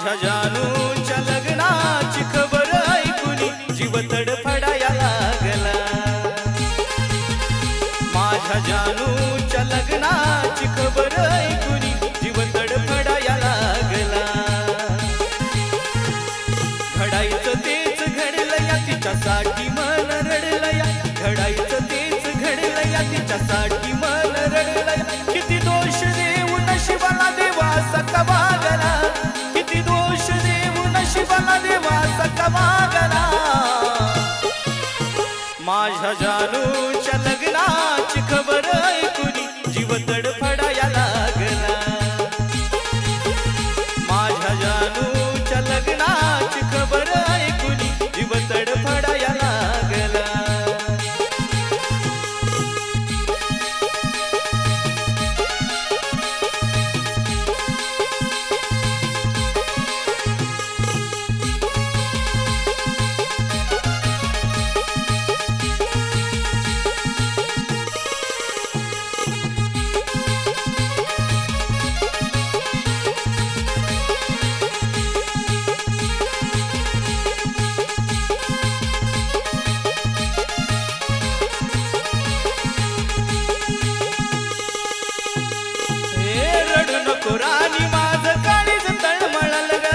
माझ्या जानूच्या लग्नाची खबर ऐकूनी जीव तडफडाया लागला। माझ्या जानूच्या लग्नाची खबर ऐकूनी जीव तडफडाया लागला। घडायचं तेच घडलं या तिच्यासाठी मन रडलं या, घडायचं तेच घडलं या तिच्यासाठी मन रडलं या। किती दोष देऊ नशिबाला देवा सका वागला, किती दोष देऊ नशिबाला देवा सका वागला। माझ्या जानूच्या लग्नाची खबर ऐकूनी जीव तडफडाया लागला। माझ्या जानूच्या लग्नाची खबर ऐकूनी जीव तडफडाया लागला। राणी माझं काळीज तळमळल ग,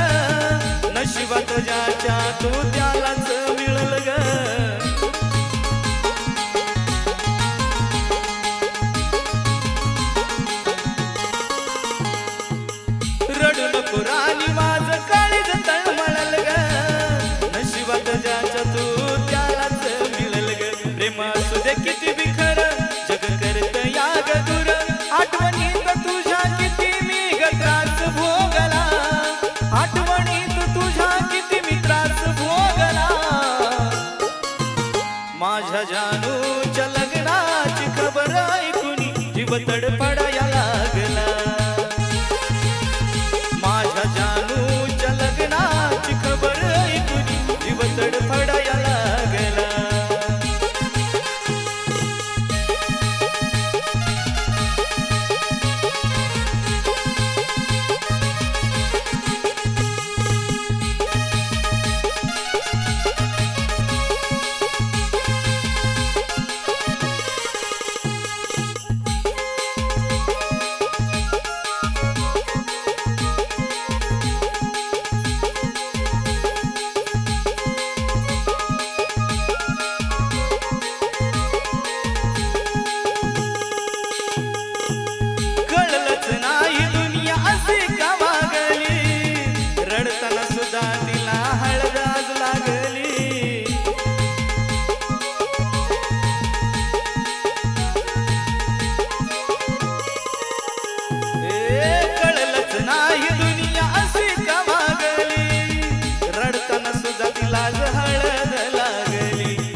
नशिबात ज्याच्या तू त्यालाच मिळल ग। रडू नको राणी माझं काळीज तळमळल ग, नशिबात ज्याच्या तू त्यालाच मिळल ग। प्रेम असू दे किती बिखर जग करत या ग दूर, आठवणीत तुझ्या किती त्रास भोगला, आठवणीत तुझ्या किती मी त्रास भोगला। माझ्या जानूच्या लग्नाची खबर ऐकूनी जीव तडफडाया लागला। माझ्या जानूच्या लग्नाची खबर ऐकूनी जीव तडफडाया लागला।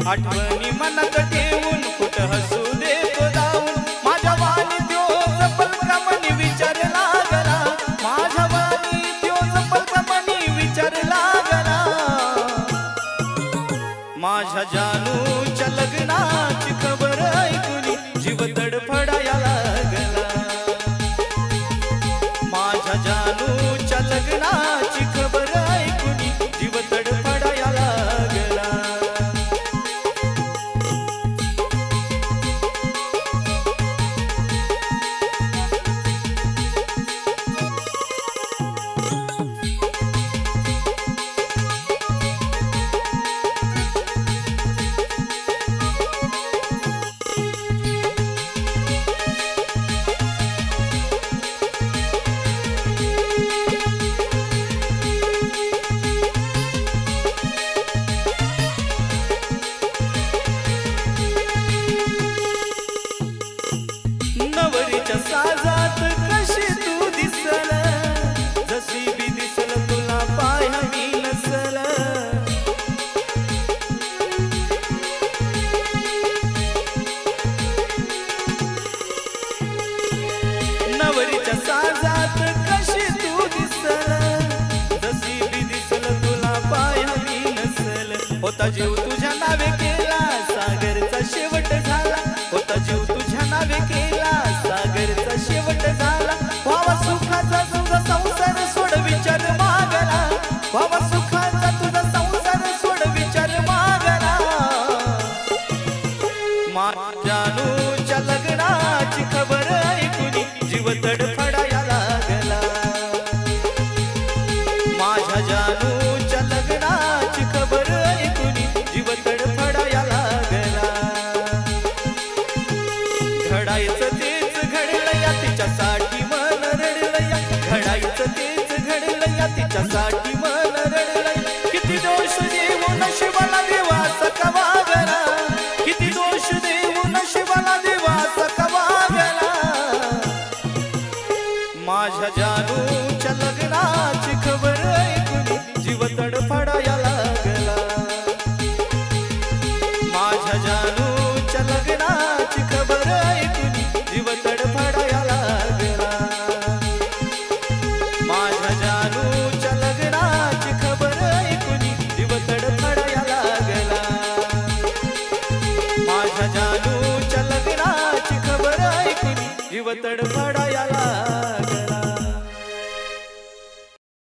आठवणी मनात ठेवून कुठं हसू देतो जाऊन, माझ्या वाणी त्यो जपल का मनी विचार लागला, माझ्या वाणी त्यो जपल का मनी विचार लागला। माझ्या जानूच्या लग्नाची खबर ऐकूनी जीव तडफडाया लागला। माझ्या जानूच्या लग्नाची खबर ऐकूनी जीव तडफडाया लागला। नवरीच्या साजात कशी तू दिसल, जशी बी दिसल तुला पाहावी नसल। नवरीच्या साजात कशी तू दिसल, जशी बी दिसल तुला पाहावी नसल। होता जीव तुझ्या नावे केला सागरचा शेवट झाला, होता जीव तुझ्या नावे केला सागरचा शेवट झाला। भावा सुखाचा तुझा संसार सोड विचार मागला, व्हावा सुखाचा तुझा संसार सोड विचार मागला जानूच्या लग्नाची खबर ऐकून जीव तडफडाया लागला माझ्या जानूच्या लग्नाची खबर ऐकून जीव तडफडाया लागला घडायचं तेच घडलं या तिच्यासाठी मन रडलं या घडायचं तेच घडलं या तिच्यासाठी मन रडलं किती दोष देऊ नशिबाला देवा सका वागला किती दोष देऊ नशिबाला देवा सका वागला माझ्या जानूच्या लग्नाची खबर ऐकून जीव तडफडाया लागला माझ्या जानूच्या लग्नाची खबर ऐकून जीव तडफडाया लागला माझ्या जानूच्या लग्नाची खबर ऐकून जीव तडफडाया लागला माझ्या जानूच्या लग्नाची खबर ऐकून जीव तडफडाया लागला